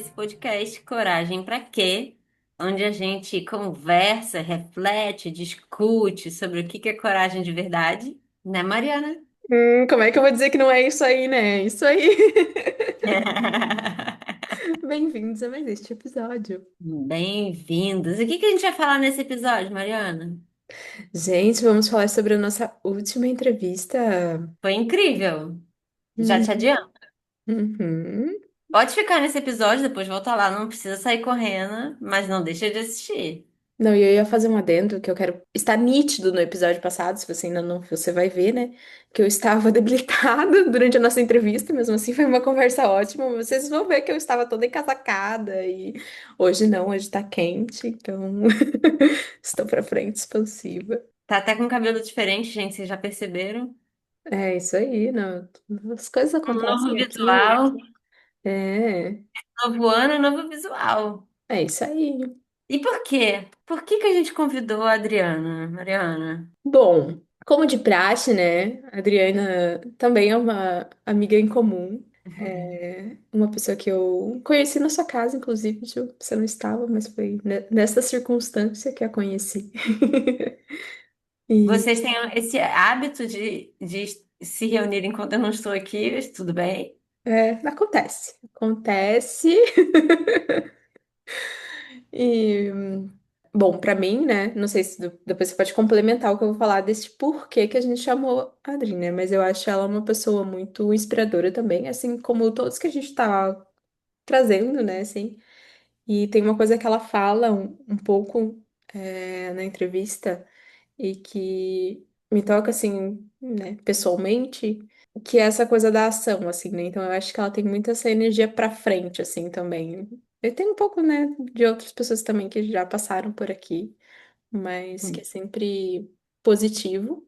esse podcast Coragem pra Quê? Onde a gente conversa, reflete, discute sobre o que é coragem de verdade, né, Mariana? Como é que eu vou dizer que não é isso aí, né? É isso aí. Bem-vindos a mais este episódio. Bem-vindos. E o que a gente vai falar nesse episódio, Mariana? Gente, vamos falar sobre a nossa última entrevista. Foi incrível. Já te Uhum. adianto. Uhum. Pode ficar nesse episódio, depois volta lá, não precisa sair correndo, mas não deixa de assistir. Não, e eu ia fazer um adendo que eu quero estar nítido no episódio passado, se você ainda não viu, você vai ver, né? Que eu estava debilitada durante a nossa entrevista, mesmo assim foi uma conversa ótima. Vocês vão ver que eu estava toda encasacada e hoje não, hoje tá quente, então estou pra frente, expansiva. Tá até com cabelo diferente, gente, vocês já perceberam? É isso aí, não. As coisas Um novo acontecem aqui. visual, É, novo ano, novo visual. é isso aí. E por quê? Por que a gente convidou a Adriana, Mariana? Bom, como de praxe, né? A Adriana também é uma amiga em comum. É uma pessoa que eu conheci na sua casa, inclusive, Ju. Você não estava, mas foi nessa circunstância que a conheci. E Vocês têm esse hábito de se reunir enquanto eu não estou aqui, tudo bem? acontece. Acontece. E, bom, pra mim, né? Não sei se depois você pode complementar o que eu vou falar desse porquê que a gente chamou a Adri, né? Mas eu acho ela uma pessoa muito inspiradora também, assim como todos que a gente tá trazendo, né? Assim. E tem uma coisa que ela fala um pouco na entrevista e que me toca, assim, né, pessoalmente, que é essa coisa da ação, assim, né? Então eu acho que ela tem muito essa energia pra frente, assim, também. Eu tenho um pouco, né, de outras pessoas também que já passaram por aqui, mas que é sempre positivo.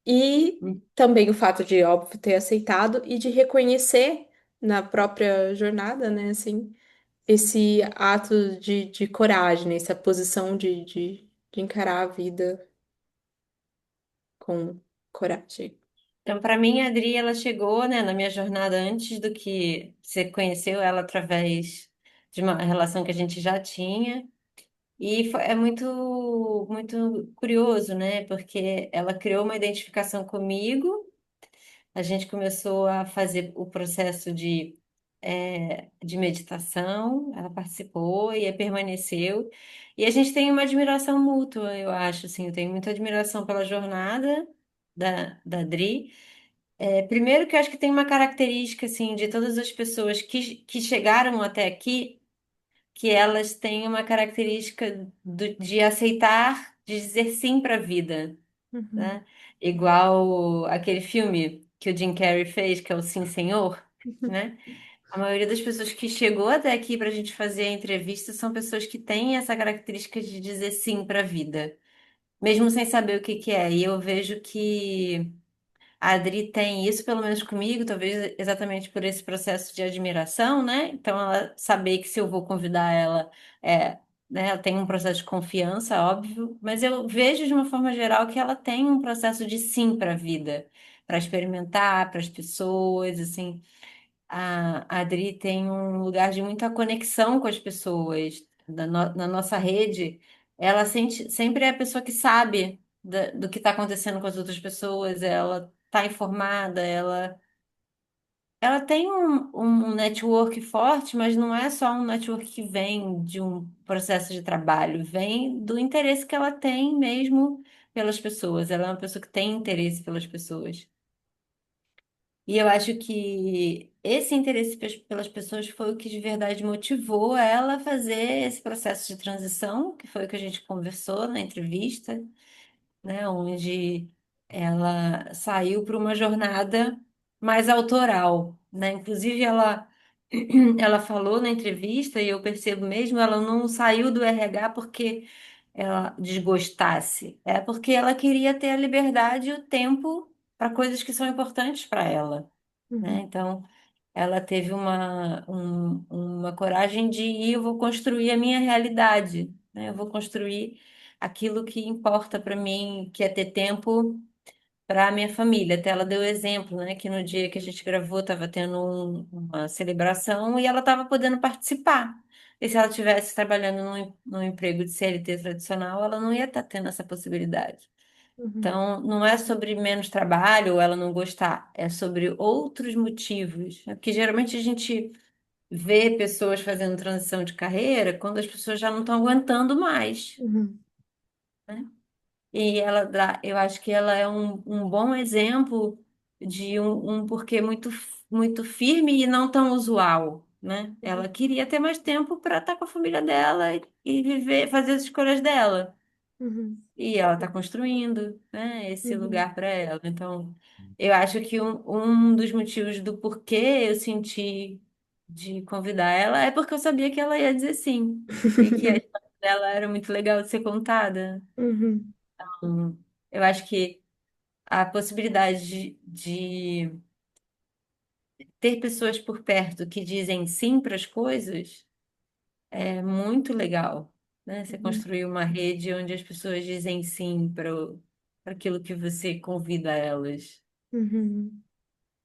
E também o fato de, óbvio, ter aceitado e de reconhecer na própria jornada, né, assim, esse ato de coragem, né, essa posição de encarar a vida com coragem. Então, para mim, a Adri, ela chegou, né, na minha jornada antes do que você conheceu ela através de uma relação que a gente já tinha. E é muito curioso, né? Porque ela criou uma identificação comigo. A gente começou a fazer o processo de meditação, ela participou e aí permaneceu. E a gente tem uma admiração mútua, eu acho, assim, eu tenho muita admiração pela jornada da Dri. Primeiro que eu acho que tem uma característica, assim, de todas as pessoas que chegaram até aqui, que elas têm uma característica de aceitar, de dizer sim para a vida, Uhum. né? Igual aquele filme que o Jim Carrey fez, que é o Sim, Senhor, né? A maioria das pessoas que chegou até aqui para a gente fazer a entrevista são pessoas que têm essa característica de dizer sim para a vida, mesmo sem saber o que que é. E eu vejo que a Adri tem isso, pelo menos comigo, talvez exatamente por esse processo de admiração, né? Então, ela saber que se eu vou convidar ela, né, ela tem um processo de confiança, óbvio, mas eu vejo de uma forma geral que ela tem um processo de sim para a vida, para experimentar, para as pessoas, assim. A Adri tem um lugar de muita conexão com as pessoas. Na nossa rede, ela sempre é a pessoa que sabe do que está acontecendo com as outras pessoas, ela está informada, ela tem um network forte, mas não é só um network que vem de um processo de trabalho, vem do interesse que ela tem mesmo pelas pessoas. Ela é uma pessoa que tem interesse pelas pessoas. E eu acho que esse interesse pelas pessoas foi o que de verdade motivou ela a fazer esse processo de transição, que foi o que a gente conversou na entrevista, né, onde ela saiu para uma jornada mais autoral, né? Inclusive ela falou na entrevista e eu percebo mesmo, ela não saiu do RH porque ela desgostasse, é porque ela queria ter a liberdade e o tempo para coisas que são importantes para ela, né? Uhum. Então, ela teve uma coragem de ir, eu vou construir a minha realidade, né? Eu vou construir aquilo que importa para mim, que é ter tempo para a minha família. Até ela deu exemplo, né? Que no dia que a gente gravou, estava tendo uma celebração e ela estava podendo participar. E se ela estivesse trabalhando num emprego de CLT tradicional, ela não ia estar tendo essa possibilidade. Uhum, Então, não é sobre menos trabalho ou ela não gostar, é sobre outros motivos. Porque geralmente a gente vê pessoas fazendo transição de carreira quando as pessoas já não estão aguentando mais, uhum, né? E ela dá, eu acho que ela é um bom exemplo de um porquê muito firme e não tão usual, né? Ela queria ter mais tempo para estar com a família dela e viver, fazer as escolhas dela. uhum, E ela está construindo, né, esse uhum, lugar para ela. Então, eu acho que um dos motivos do porquê eu senti de convidar ela é porque eu sabia que ela ia dizer sim. E que a história dela era muito legal de ser contada. uhum, Eu acho que a possibilidade de ter pessoas por perto que dizem sim para as coisas é muito legal, né? Você uhum, construir uma rede onde as pessoas dizem sim para aquilo que você convida elas. uhum,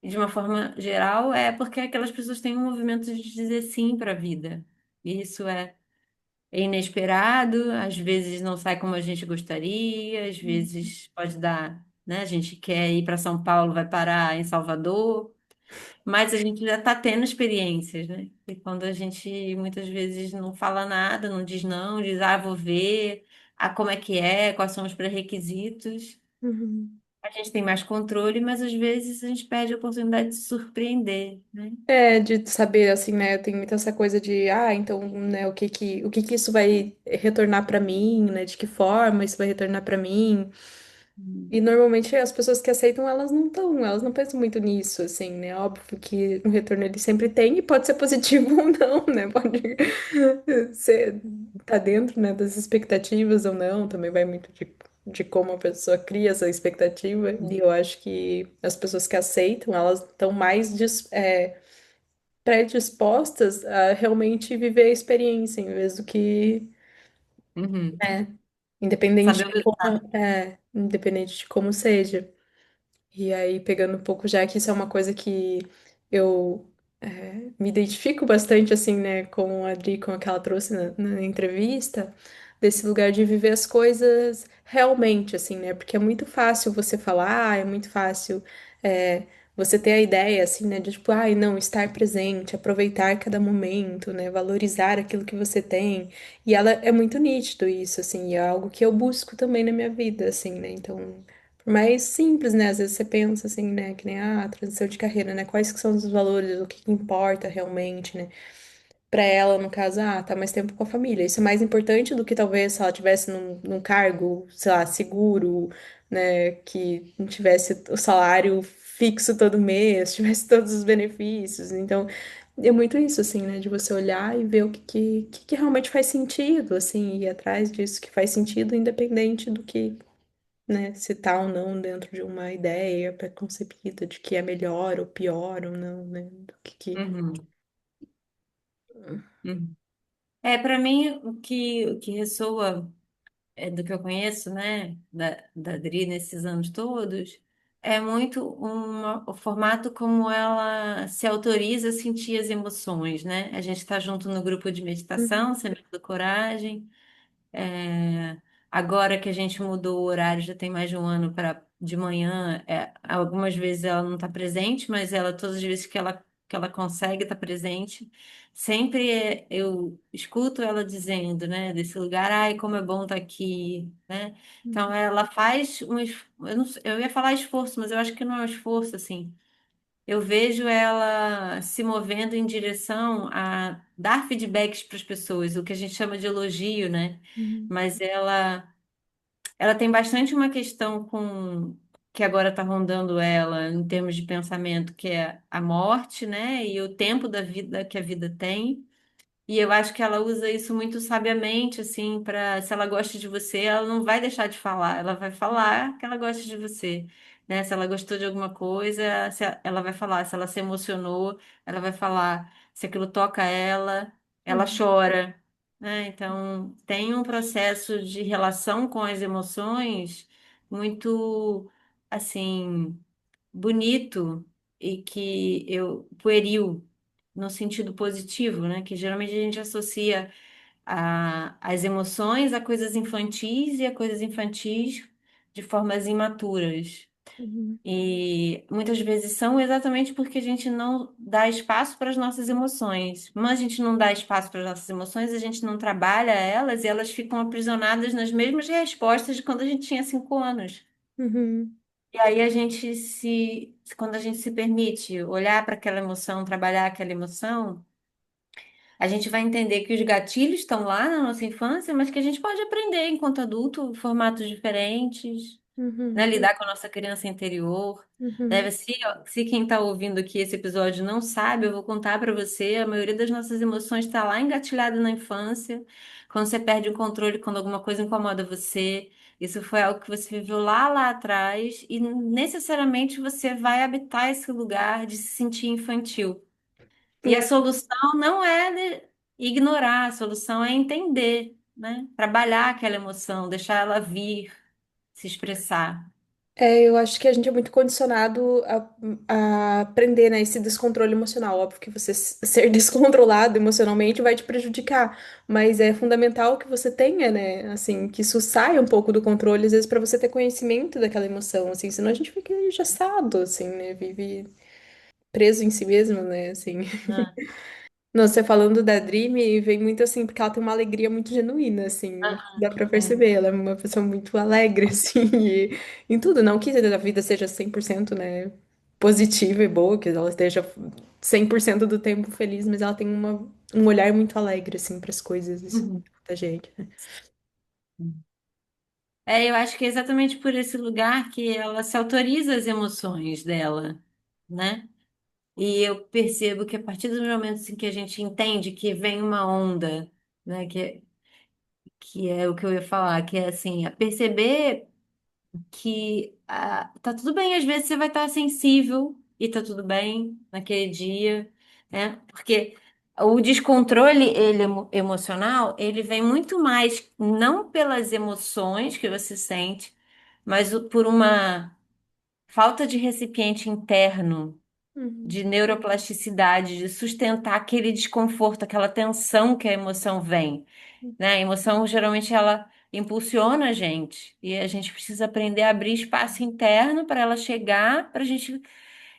E de uma forma geral, é porque aquelas pessoas têm um movimento de dizer sim para a vida. E isso é inesperado, às vezes não sai como a gente gostaria, às vezes pode dar, né? A gente quer ir para São Paulo, vai parar em Salvador, mas a gente já está tendo experiências, né? E quando a gente muitas vezes não fala nada, não diz não, diz, ah, vou ver, ah, como é que é, quais são os pré-requisitos, uhum. a gente tem mais controle, mas às vezes a gente perde a oportunidade de se surpreender, né? É, de saber, assim, né, tem muita essa coisa de, então, né, o que que isso vai retornar pra mim, né, de que forma isso vai retornar pra mim. Hum. E normalmente as pessoas que aceitam, elas não pensam muito nisso, assim, né? Óbvio que um retorno ele sempre tem e pode ser positivo ou não, né? Pode ser, tá dentro, né, das expectativas ou não, também vai muito de como a pessoa cria essa expectativa. E eu acho que as pessoas que aceitam, elas estão mais predispostas a realmente viver a experiência, em vez do que, Uhum. né, independente Saber o de resultado. como seja. E aí, pegando um pouco, já que isso é uma coisa que eu me identifico bastante, assim, né, com a Adri, com a que ela trouxe na entrevista, desse lugar de viver as coisas realmente, assim, né, porque é muito fácil você falar, é muito fácil é, você ter a ideia, assim, né, de tipo, ai, não, estar presente, aproveitar cada momento, né, valorizar aquilo que você tem. E ela é muito nítido isso, assim, e é algo que eu busco também na minha vida, assim, né, então. Por mais simples, né? Às vezes você pensa assim, né? Que nem transição de carreira, né? Quais que são os valores, o que que importa realmente, né? Pra ela, no caso, tá mais tempo com a família. Isso é mais importante do que talvez se ela tivesse num cargo, sei lá, seguro, né? Que não tivesse o salário fixo todo mês, tivesse todos os benefícios. Então, é muito isso, assim, né? De você olhar e ver o que realmente faz sentido, assim, ir atrás disso que faz sentido, independente do que, né, se tá ou não dentro de uma ideia preconcebida de que é melhor ou pior ou não, né, do que... Uhum. Uhum. É, para mim, o que ressoa do que eu conheço, né, da Adri nesses anos todos, é muito o formato como ela se autoriza a sentir as emoções, né? A gente está junto no grupo de meditação, Uhum, Semana da Coragem. É, agora que a gente mudou o horário, já tem mais de um ano para de manhã, algumas vezes ela não está presente, mas ela, todas as vezes que ela consegue estar presente, sempre eu escuto ela dizendo, né, desse lugar, ai, como é bom estar aqui, né? Então uhum, ela faz eu, não, eu ia falar esforço, mas eu acho que não é um esforço, assim. Eu vejo ela se movendo em direção a dar feedbacks para as pessoas, o que a gente chama de elogio, né? uhum, Mas ela tem bastante uma questão com que agora está rondando ela em termos de pensamento, que é a morte, né? E o tempo da vida que a vida tem. E eu acho que ela usa isso muito sabiamente, assim, para se ela gosta de você, ela não vai deixar de falar, ela vai falar que ela gosta de você, né? Se ela gostou de alguma coisa, ela vai falar, se ela se emocionou, ela vai falar, se aquilo toca ela uhum, chora, né? Então, tem um processo de relação com as emoções muito assim, bonito e que eu pueril no sentido positivo, né? Que geralmente a gente associa as emoções a coisas infantis e a coisas infantis de formas imaturas. Uhum, E muitas vezes são exatamente porque a gente não dá espaço para as nossas emoções. Como a gente não dá espaço para as nossas emoções, a gente não trabalha elas e elas ficam aprisionadas nas mesmas respostas de quando a gente tinha 5 anos. uhum, E aí quando a gente se permite olhar para aquela emoção, trabalhar aquela emoção, a gente vai entender que os gatilhos estão lá na nossa infância, mas que a gente pode aprender enquanto adulto, formatos diferentes, né? uhum, Lidar com a nossa criança interior. uhum, Deve, se quem está ouvindo aqui esse episódio não sabe, eu vou contar para você, a maioria das nossas emoções está lá engatilhada na infância, quando você perde o controle, quando alguma coisa incomoda você. Isso foi algo que você viveu lá atrás e necessariamente você vai habitar esse lugar de se sentir infantil. E a uhum. solução não é ignorar, a solução é entender, né? Trabalhar aquela emoção, deixar ela vir, se expressar. É, eu acho que a gente é muito condicionado a aprender, né, esse descontrole emocional. Óbvio que você ser descontrolado emocionalmente vai te prejudicar, mas é fundamental que você tenha, né, assim, que isso saia um pouco do controle, às vezes, para você ter conhecimento daquela emoção, assim, senão a gente fica engessado, assim, né, vive preso em si mesmo, né, assim. Ah, Nossa, você falando da Dream, vem muito assim, porque ela tem uma alegria muito genuína, assim, dá pra é. perceber. Ela é uma pessoa muito alegre, assim, e, em tudo. Não que a vida seja 100%, né, positiva e boa, que ela esteja 100% do tempo feliz, mas ela tem um olhar muito alegre, assim, pras coisas, isso, Uhum. da gente, né? É, eu acho que é exatamente por esse lugar que ela se autoriza as emoções dela, né? E eu percebo que a partir dos momentos em que a gente entende que vem uma onda, né? Que é o que eu ia falar, que é assim, a perceber que tá tudo bem, às vezes você vai estar sensível e tá tudo bem naquele dia, né? Porque o descontrole emocional, ele vem muito mais não pelas emoções que você sente, mas por uma falta de recipiente interno, Uhum, de neuroplasticidade, de sustentar aquele desconforto, aquela tensão que a emoção vem, né? A emoção geralmente ela impulsiona a gente e a gente precisa aprender a abrir espaço interno para ela chegar, para a gente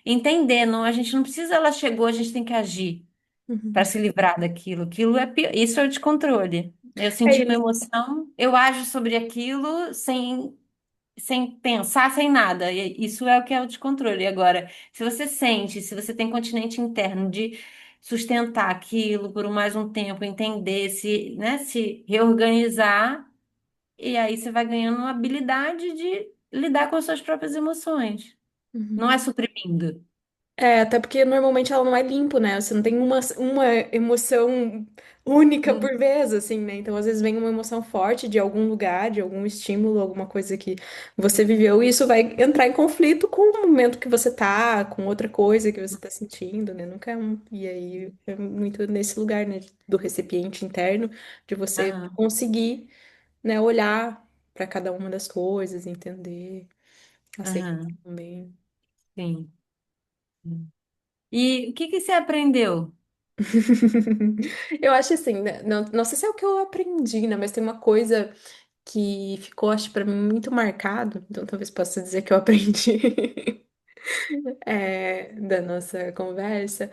entender. Não, a gente não precisa, ela chegou, a gente tem que agir para uhum. se livrar daquilo. Aquilo é isso é o descontrole. Eu É senti uma isso. emoção, eu ajo sobre aquilo sem pensar, sem nada. E isso é o que é o descontrole. Agora, se você sente, se você tem continente interno de sustentar aquilo por mais um tempo, entender, se, né, se reorganizar, e aí você vai ganhando uma habilidade de lidar com as suas próprias emoções. Não é Uhum. suprimindo. É, até porque normalmente ela não é limpo, né? Você não tem uma emoção única Hum. por vez, assim, né? Então, às vezes, vem uma emoção forte de algum lugar, de algum estímulo, alguma coisa que você viveu, e isso vai entrar em conflito com o momento que você tá, com outra coisa que você tá sentindo, né? Nunca é um. E aí é muito nesse lugar, né? Do recipiente interno, de você Aham, conseguir, né, olhar para cada uma das coisas, entender, aceitar aham, também. sim. E o que que você aprendeu? Eu acho assim, né, não sei se é o que eu aprendi, né? Mas tem uma coisa que ficou, acho, pra mim muito marcado, então talvez possa dizer que eu aprendi da nossa conversa,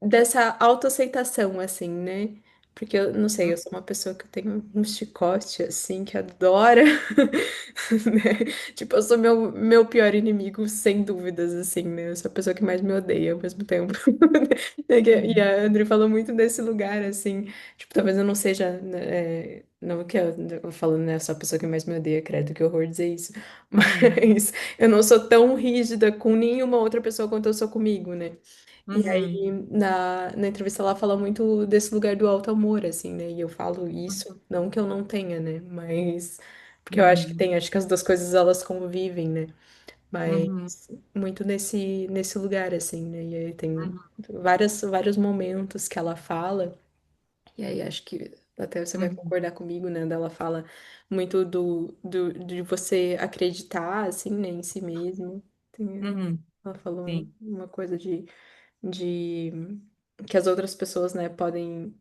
dessa autoaceitação, assim, né? Porque eu não sei, eu sou uma pessoa que eu tenho um chicote, assim, que adora, né? Tipo, eu sou meu pior inimigo, sem dúvidas, assim, né? Eu sou a pessoa que mais me odeia ao mesmo tempo. E Uhum, a André falou muito desse lugar, assim, tipo, talvez eu não seja, né, não que eu falando, né, eu sou a pessoa que mais me odeia, credo, que horror dizer isso, uhum, mas eu não sou tão rígida com nenhuma outra pessoa quanto eu sou comigo, né? E uhum, aí, na entrevista, ela fala muito desse lugar do alto amor, assim, né? E eu falo isso, não que eu não tenha, né? Mas, porque eu acho que uhum, tem, acho que as duas coisas elas convivem, né? Mas uhum, muito nesse lugar, assim, né? E aí tem uhum, vários momentos que ela fala, e aí acho que Até você vai Uhum. concordar comigo, né? Dela fala muito de você acreditar, assim, né, em si mesmo. Uhum. Ela falou Sim. uma coisa de que as outras pessoas, né, podem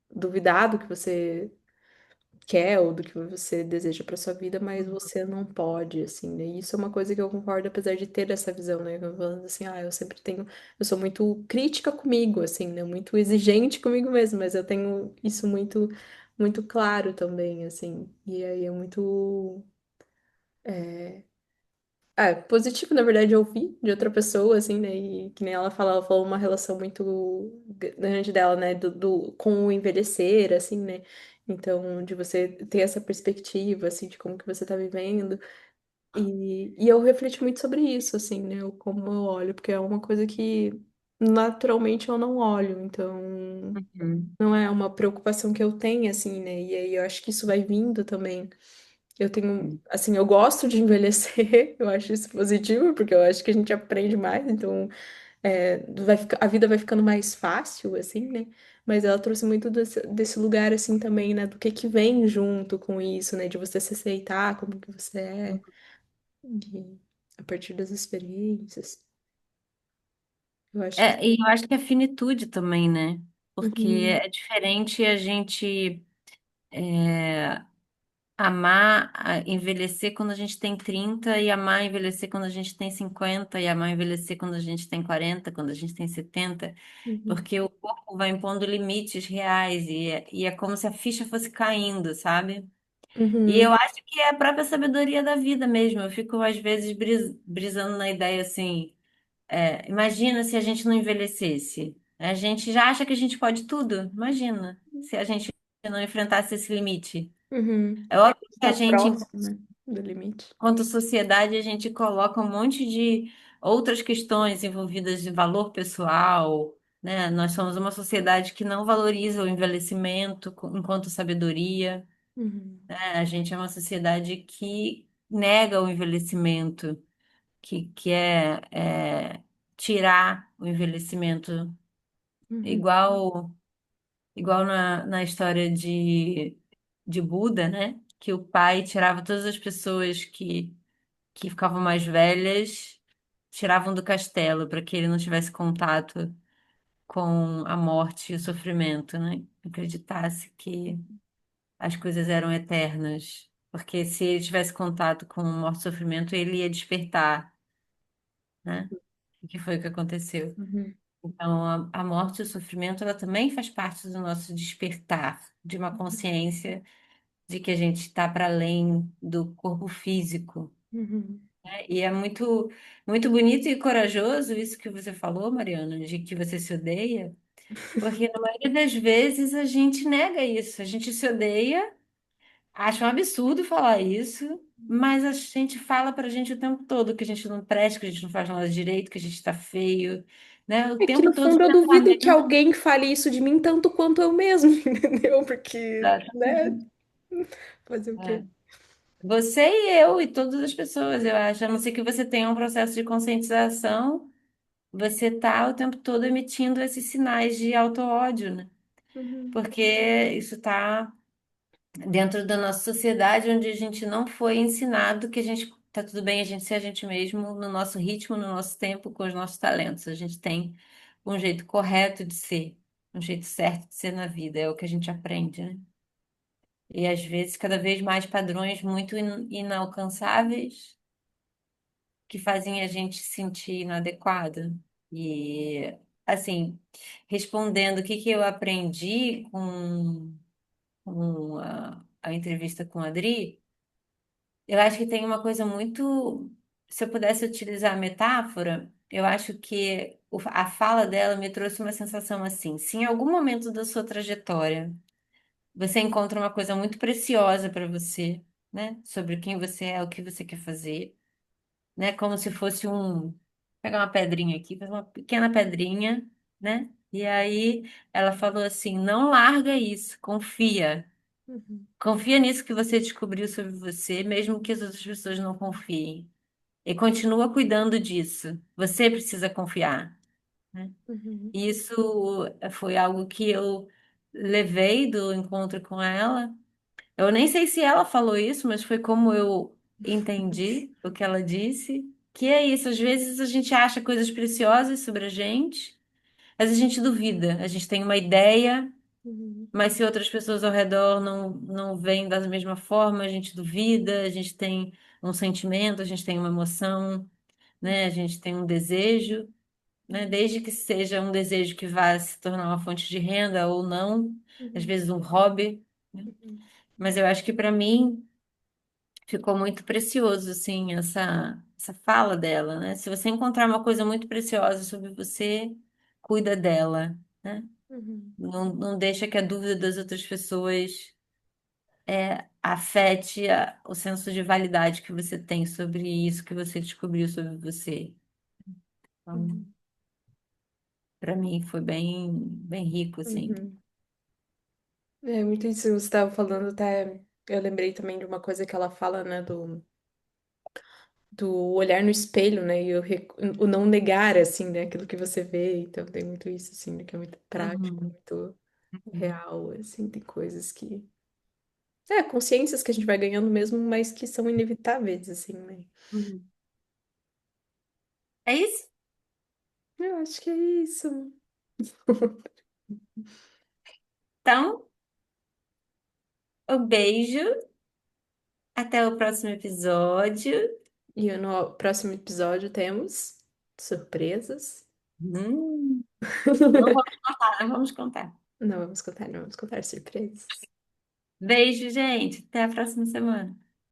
duvidar do que você quer ou do que você deseja para sua vida, mas você não pode, assim, né? E isso é uma coisa que eu concordo, apesar de ter essa visão, né? Eu falando assim, eu sempre tenho, eu sou muito crítica comigo, assim, né? Muito exigente comigo mesmo, mas eu tenho isso muito claro também, assim. E aí é muito positivo, na verdade, ouvir de outra pessoa, assim, né? E que nem ela falou uma relação muito grande dela, né? Com o envelhecer, assim, né? Então, de você ter essa perspectiva, assim, de como que você tá vivendo. E eu refleti muito sobre isso, assim, né? Como eu olho, porque é uma coisa que naturalmente eu não olho, então Uhum. não é uma preocupação que eu tenho, assim, né? E aí eu acho que isso vai vindo também. Eu tenho, assim, eu gosto de envelhecer, eu acho isso positivo, porque eu acho que a gente aprende mais, então a vida vai ficando mais fácil, assim, né? Mas ela trouxe muito desse lugar, assim, também, né? Do que vem junto com isso, né? De você se aceitar como que você é, e a partir das experiências. Eu acho que. É, e eu acho que a finitude também, né? Porque Uhum, é diferente a gente amar envelhecer quando a gente tem 30 e amar envelhecer quando a gente tem 50 e amar envelhecer quando a gente tem 40 quando a gente tem 70 uhum, porque o corpo vai impondo limites reais e é como se a ficha fosse caindo, sabe? E eu uhum, acho que é a própria sabedoria da vida mesmo. Eu fico às vezes brisando na ideia assim, imagina se a gente não envelhecesse. A gente já acha que a gente pode tudo. Imagina se a gente não enfrentasse esse limite. uhum. É óbvio que a Tá gente, próximo, né? Do limite. enquanto sociedade, a gente coloca um monte de outras questões envolvidas de valor pessoal, né? Nós somos uma sociedade que não valoriza o envelhecimento enquanto sabedoria, Uhum, né? A gente é uma sociedade que nega o envelhecimento, que é tirar o envelhecimento, uhum, igual, igual na história de Buda, né? Que o pai tirava todas as pessoas que ficavam mais velhas, tiravam do castelo para que ele não tivesse contato com a morte e o sofrimento, né? Acreditasse que as coisas eram eternas, porque se ele tivesse contato com morte e sofrimento, ele ia despertar, né? O que foi que aconteceu? uhum, Então, a morte e o sofrimento, ela também faz parte do nosso despertar, de uma consciência de que a gente está para além do corpo físico. uhum. E é muito, muito bonito e corajoso isso que você falou, Mariana, de que você se odeia, porque na maioria das vezes a gente nega isso, a gente se odeia, acha um absurdo falar isso, mas a gente fala pra gente o tempo todo que a gente não presta, que a gente não faz nada direito, que a gente tá feio, né? O É que tempo no todo os fundo eu duvido que pensamentos. alguém fale isso de mim tanto quanto eu mesmo, entendeu? Porque, né? Exatamente. Fazer o quê? É. Você e eu e todas as pessoas, eu acho, a não ser que você tenha um processo de conscientização. Você está o tempo todo emitindo esses sinais de auto-ódio, né? Uhum, Porque isso está dentro da nossa sociedade, onde a gente não foi ensinado que a gente tá tudo bem a gente ser a gente mesmo no nosso ritmo, no nosso tempo, com os nossos talentos. A gente tem um jeito correto de ser, um jeito certo de ser na vida, é o que a gente aprende, né? E às vezes, cada vez mais padrões muito inalcançáveis que fazem a gente se sentir inadequado. E, assim, respondendo o que que eu aprendi com a entrevista com a Adri, eu acho que tem uma coisa muito. Se eu pudesse utilizar a metáfora, eu acho que a fala dela me trouxe uma sensação assim: se em algum momento da sua trajetória você encontra uma coisa muito preciosa para você, né, sobre quem você é, o que você quer fazer, né? Como se fosse pegar uma pedrinha aqui, fazer uma pequena pedrinha, né? E aí ela falou assim: não larga isso, confia. uhum, Confia nisso que você descobriu sobre você, mesmo que as outras pessoas não confiem. E continua cuidando disso. Você precisa confiar, né? uhum, E isso foi algo que eu levei do encontro com ela. Eu nem sei se ela falou isso, mas foi como eu entendi o que ela disse. Que é isso, às vezes a gente acha coisas preciosas sobre a gente, mas a gente duvida. A gente tem uma ideia, Uhum, mas se outras pessoas ao redor não veem da mesma forma, a gente duvida, a gente tem um sentimento, a gente tem uma emoção, né? A gente tem um desejo, né? uhum, Desde que seja um desejo que vá se tornar uma fonte de renda ou não, às uhum, vezes um hobby, né? uhum, Mas eu acho que para mim ficou muito precioso, assim, essa fala dela, né? Se você encontrar uma coisa muito preciosa sobre você, cuida dela, né? uhum, Não deixa que a dúvida das outras pessoas afete o senso de validade que você tem sobre isso que você descobriu sobre você. Então, uhum, para mim foi bem rico, assim. uhum. É muito isso que você estava falando, até eu lembrei também de uma coisa que ela fala, né, do olhar no espelho, né, e o não negar, assim, né, aquilo que você vê, então tem muito isso, assim, né, que é muito prático, Uhum, muito uhum, real, assim, tem coisas que... consciências que a gente vai ganhando mesmo, mas que são inevitáveis, assim, né. uhum. É isso? Eu acho que é isso. Então, um beijo, até o próximo episódio. E no próximo episódio temos surpresas. Hum, não vamos contar, não vamos contar. Não vamos contar surpresas. Beijo, gente. Até a próxima semana.